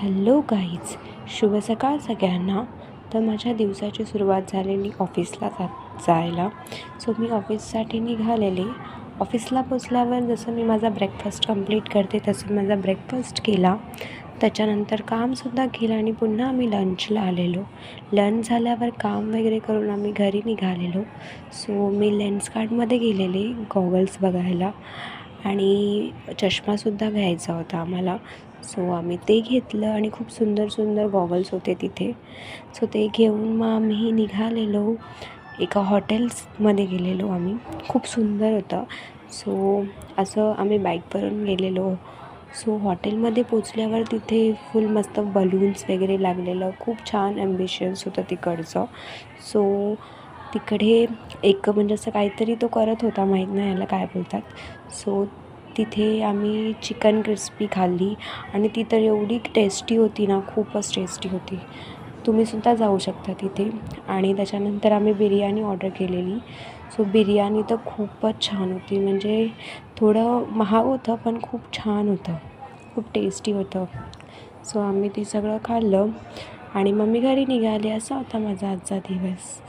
Hello guys, शुभ सकाळ सगळ्यांना. तर माझ्या दिवसाची सुरुवात झालेली ऑफिसला जायला. सो मी ऑफिससाठी निघालेले. ऑफिसला पोचल्यावर जसं मी माझा ब्रेकफास्ट कंप्लीट करते तसं माझा ब्रेकफास्ट केला. त्याच्यानंतर कामसुद्धा केलं आणि पुन्हा आम्ही लंचला आलेलो. लंच झाल्यावर काम वगैरे करून आम्ही घरी निघालेलो. सो मी लेन्सकार्टमध्ये गेलेले गॉगल्स बघायला आणि चष्मासुद्धा घ्यायचा होता आम्हाला. सो आम्ही ते घेतलं आणि खूप सुंदर सुंदर गॉगल्स होते तिथे. सो ते घेऊन मग आम्ही निघालेलो. एका हॉटेल्समध्ये गेलेलो आम्ही. खूप सुंदर होतं. सो असं आम्ही बाईकवरून गेलेलो. सो हॉटेलमध्ये पोचल्यावर तिथे फुल मस्त बलून्स वगैरे लागलेलं. खूप छान ॲम्बिशन्स होतं तिकडचं. सो तिकडे एक म्हणजे असं काहीतरी तो करत होता, माहीत नाही याला काय बोलतात. सो तिथे आम्ही चिकन क्रिस्पी खाल्ली आणि ती तर एवढी टेस्टी होती ना, खूपच टेस्टी होती. तुम्हीसुद्धा जाऊ शकता तिथे. आणि त्याच्यानंतर आम्ही बिर्याणी ऑर्डर केलेली. सो बिर्याणी तर खूपच छान होती. म्हणजे थोडं महाग होतं पण खूप छान होतं, खूप टेस्टी होतं. सो आम्ही ती सगळं खाल्लं आणि मग मी घरी निघाले. असा होता माझा आजचा दिवस.